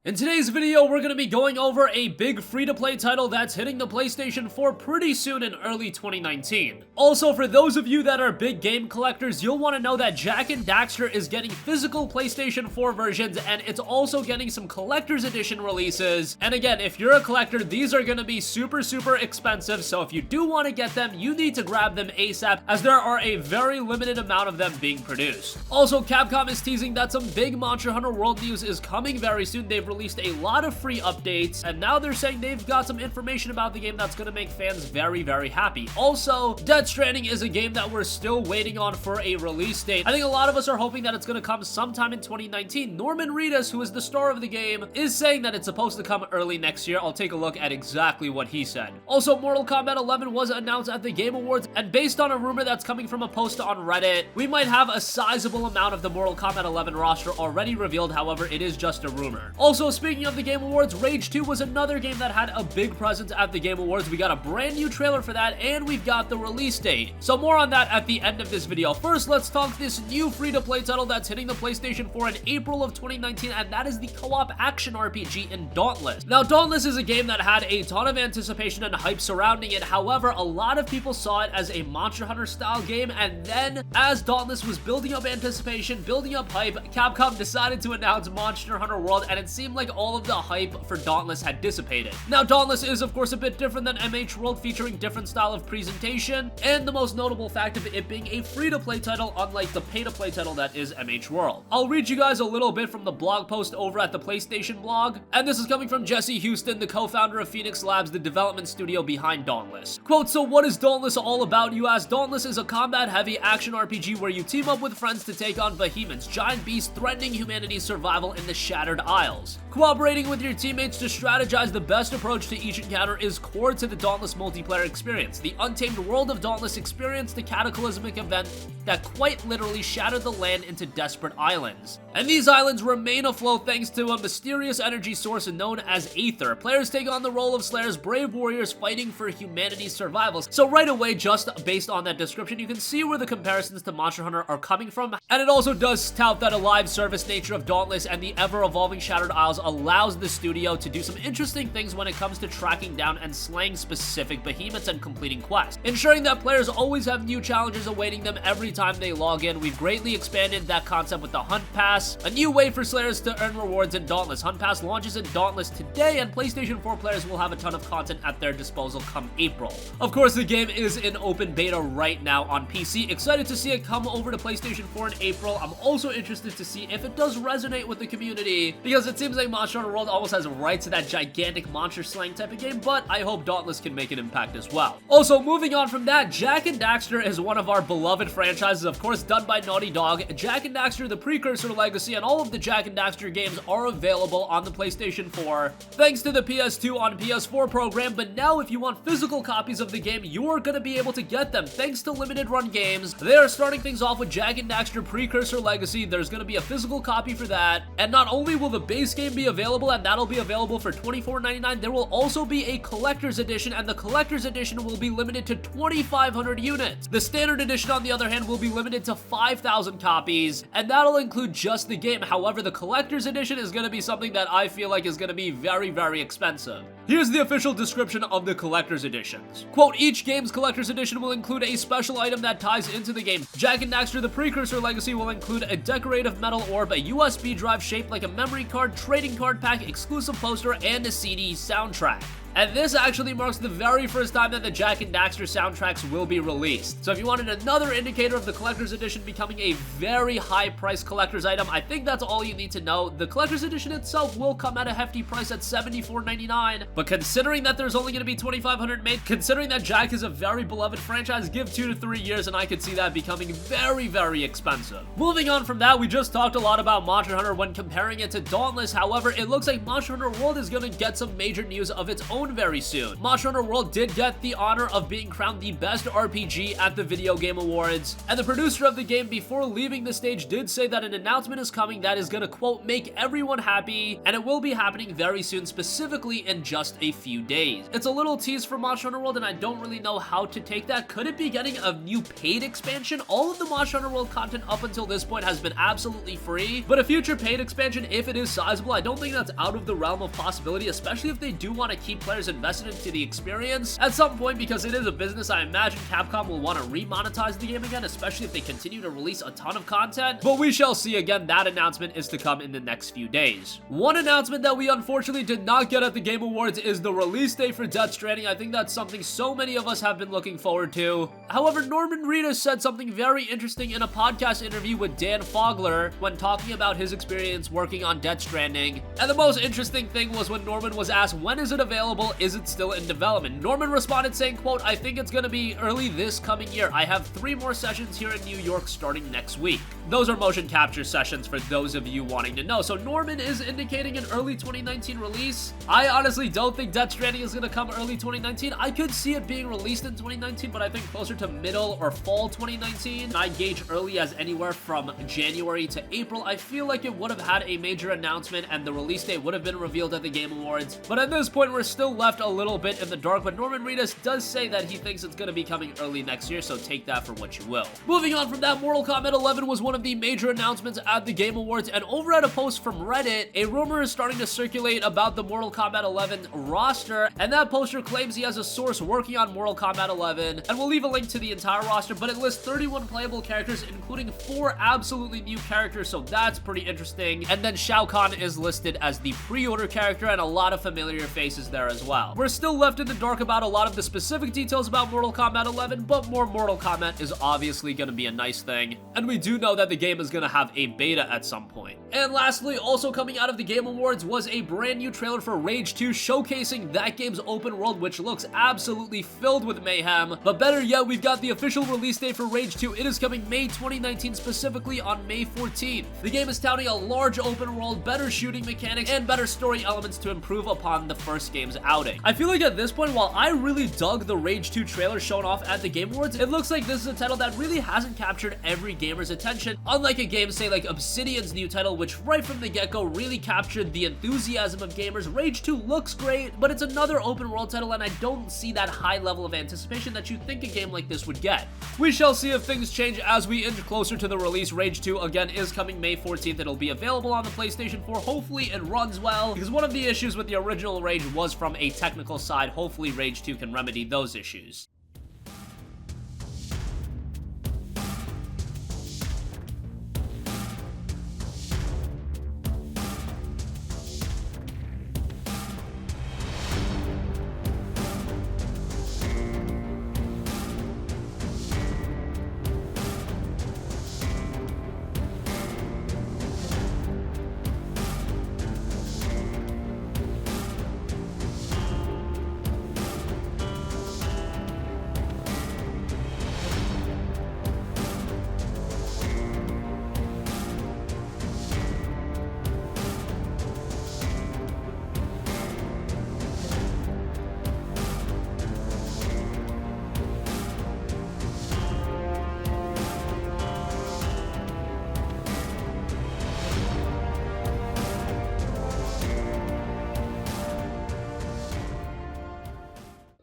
In today's video, we're going to be going over a big free-to-play title that's hitting the PlayStation 4 pretty soon in early 2019. Also, for those of you that are big game collectors, you'll want to know that Jak and Daxter is getting physical PlayStation 4 versions, and it's also getting some collector's edition releases. And again, if you're a collector, these are going to be super expensive, so if you do want to get them, you need to grab them ASAP, as there are a very limited amount of them being produced. Also, Capcom is teasing that some big Monster Hunter World news is coming very soon. They've released a lot of free updates, and now they're saying they've got some information about the game that's going to make fans very happy. Also, Stranding is a game that we're still waiting on for a release date. I think a lot of us are hoping that it's going to come sometime in 2019. Norman Reedus, who is the star of the game, is saying that it's supposed to come early next year. I'll take a look at exactly what he said. Also, Mortal Kombat 11 was announced at the Game Awards, and based on a rumor that's coming from a post on Reddit, we might have a sizable amount of the Mortal Kombat 11 roster already revealed. However, it is just a rumor. Also, speaking of the Game Awards, Rage 2 was another game that had a big presence at the Game Awards. We got a brand new trailer for that, and we've got the release date. So more on that at the end of this video. First, let's talk this new free-to-play title that's hitting the PlayStation 4 in April of 2019, and that is the co-op action RPG in Dauntless. Now, Dauntless is a game that had a ton of anticipation and hype surrounding it. However, a lot of people saw it as a Monster Hunter style game, and then as Dauntless was building up anticipation, building up hype, Capcom decided to announce Monster Hunter World, and it seemed like all of the hype for Dauntless had dissipated. Now, Dauntless is of course a bit different than MH World, featuring different style of presentation, and the most notable fact of it being a free-to-play title, unlike the pay-to-play title that is MH World. I'll read you guys a little bit from the blog post over at the PlayStation blog, and this is coming from Jesse Houston, the co-founder of Phoenix Labs, the development studio behind Dauntless. Quote, "So what is Dauntless all about, you ask? Dauntless is a combat-heavy action RPG where you team up with friends to take on behemoths, giant beasts threatening humanity's survival in the Shattered Isles. Cooperating with your teammates to strategize the best approach to each encounter is core to the Dauntless multiplayer experience. The untamed world of Dauntless experienced a cataclysmic event that quite literally shattered the land into desperate islands. And these islands remain afloat thanks to a mysterious energy source known as Aether. Players take on the role of Slayers, brave warriors fighting for humanity's survival." So right away, just based on that description, you can see where the comparisons to Monster Hunter are coming from. And it also does tout that a live service nature of Dauntless and the ever-evolving Shattered Isles allows the studio to do some interesting things when it comes to tracking down and slaying specific behemoths and completing quests, ensuring that players always have new challenges awaiting them every time they log in. We've greatly expanded that concept with the Hunt Pass, a new way for Slayers to earn rewards in Dauntless. Hunt Pass launches in Dauntless today, and PlayStation 4 players will have a ton of content at their disposal come April. Of course, the game is in open beta right now on PC. Excited to see it come over to PlayStation 4 in April. I'm also interested to see if it does resonate with the community, because it seems like Monster Hunter World almost has rights to that gigantic monster slaying type of game, but I hope Dauntless can make an impact as well. Also, moving on from that, Jak and Daxter is one of our beloved franchises, of course done by Naughty Dog. Jak and Daxter, the precursor legacy, and all of the Jak and Daxter games are available on the PlayStation 4 thanks to the PS2 on PS4 program, but now if you want physical copies of the game, you're gonna be able to get them thanks to limited run games. They are starting things off with Jak and Daxter Precursor Legacy. There's gonna be a physical copy for that, and not only will the base game be available, and that'll be available for $24.99, there will also be a collector's edition, and the collector's edition will be limited to 2,500 units. The standard edition, on the other hand, will be limited to 5,000 copies, and that'll include just the game. However, the collector's edition is going to be something that I feel like is going to be very expensive. Here's the official description of the collector's editions. Quote, "Each game's collector's edition will include a special item that ties into the game. Jak and Daxter, the Precursor Legacy, will include a decorative metal orb, a USB drive shaped like a memory card, trading card pack, exclusive poster, and a CD soundtrack." And this actually marks the very first time that the Jak and Daxter soundtracks will be released. So if you wanted another indicator of the collector's edition becoming a very high-priced collector's item, I think that's all you need to know. The collector's edition itself will come at a hefty price at $74.99, but considering that there's only going to be 2,500 made, considering that Jak is a very beloved franchise, give 2 to 3 years and I could see that becoming very expensive. Moving on from that, we just talked a lot about Monster Hunter when comparing it to Dauntless. However, it looks like Monster Hunter World is going to get some major news of its own shown very soon. Monster Hunter World did get the honor of being crowned the best RPG at the Video Game Awards, and the producer of the game, before leaving the stage, did say that an announcement is coming that is gonna, quote, make everyone happy, and it will be happening very soon, specifically in just a few days. It's a little tease for Monster Hunter World, and I don't really know how to take that. Could it be getting a new paid expansion? All of the Monster Hunter World content up until this point has been absolutely free, but a future paid expansion, if it is sizable, I don't think that's out of the realm of possibility, especially if they do want to keep players invested into the experience at some point, because it is a business. I imagine Capcom will want to remonetize the game again, especially if they continue to release a ton of content, but we shall see. Again, that announcement is to come in the next few days. One announcement that we unfortunately did not get at the Game Awards is the release date for Death Stranding. I think that's something so many of us have been looking forward to. However, Norman Reedus said something very interesting in a podcast interview with Dan Fogler when talking about his experience working on Death Stranding, and the most interesting thing was when Norman was asked, when is it available? Is it still in development? Norman responded saying, quote, I think it's gonna be early this coming year. I have 3 more sessions here in New York starting next week. Those are motion capture sessions for those of you wanting to know. So Norman is indicating an early 2019 release. I honestly don't think Death Stranding is gonna come early 2019. I could see it being released in 2019, but I think closer to middle or fall 2019. I gauge early as anywhere from January to April. I feel like it would have had a major announcement and the release date would have been revealed at the Game Awards, but at this point we're still left a little bit in the dark. But Norman Reedus does say that he thinks it's going to be coming early next year, so take that for what you will. Moving on from that, Mortal Kombat 11 was one of the major announcements at the Game Awards, and over at a post from Reddit, a rumor is starting to circulate about the Mortal Kombat 11 roster, and that poster claims he has a source working on Mortal Kombat 11, and we'll leave a link to the entire roster, but it lists 31 playable characters, including 4 absolutely new characters, so that's pretty interesting. And then Shao Kahn is listed as the pre-order character, and a lot of familiar faces there as well. We're still left in the dark about a lot of the specific details about Mortal Kombat 11, but more Mortal Kombat is obviously going to be a nice thing, and we do know that the game is going to have a beta at some point. And lastly, also coming out of the Game Awards was a brand new trailer for Rage 2, showcasing that game's open world, which looks absolutely filled with mayhem. But better yet, we've got the official release date for Rage 2. It is coming May 2019, specifically on May 14th. The game is touting a large open world, better shooting mechanics, and better story elements to improve upon the first game's outing. I feel like at this point, while I really dug the Rage 2 trailer shown off at the Game Awards, it looks like this is a title that really hasn't captured every gamer's attention, unlike a game, say, like Obsidian's new title, which right from the get-go really captured the enthusiasm of gamers. Rage 2 looks great, but it's another open world title, and I don't see that high level of anticipation that you'd think a game like this would get. We shall see if things change as we inch closer to the release. Rage 2, again, is coming May 14th. It'll be available on the PlayStation 4. Hopefully it runs well, because one of the issues with the original Rage was from a technical side. Hopefully Rage 2 can remedy those issues.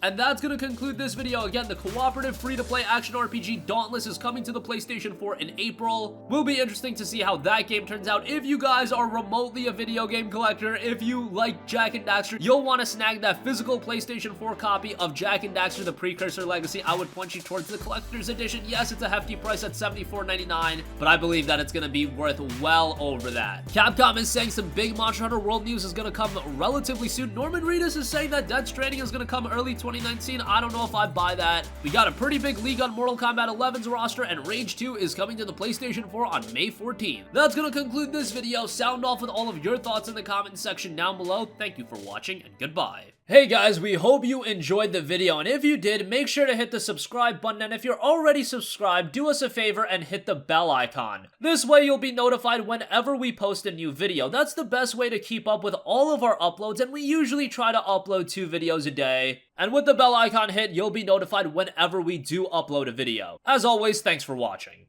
And that's going to conclude this video. Again, the cooperative free-to-play action RPG Dauntless is coming to the PlayStation 4 in April. Will be interesting to see how that game turns out. If you guys are remotely a video game collector, if you like Jak and Daxter, you'll want to snag that physical PlayStation 4 copy of Jak and Daxter, the Precursor Legacy. I would point you towards the collector's edition. Yes, it's a hefty price at $74.99, but I believe that it's going to be worth well over that. Capcom is saying some big Monster Hunter World news is going to come relatively soon. Norman Reedus is saying that Death Stranding is going to come early 2019. I don't know if I buy that. We got a pretty big leak on Mortal Kombat 11's roster, and Rage 2 is coming to the PlayStation 4 on May 14th. That's going to conclude this video. Sound off with all of your thoughts in the comments section down below. Thank you for watching, and goodbye. Hey guys, we hope you enjoyed the video, and if you did, make sure to hit the subscribe button, and if you're already subscribed, do us a favor and hit the bell icon. This way you'll be notified whenever we post a new video. That's the best way to keep up with all of our uploads, and we usually try to upload 2 videos a day. And with the bell icon hit, you'll be notified whenever we do upload a video. As always, thanks for watching.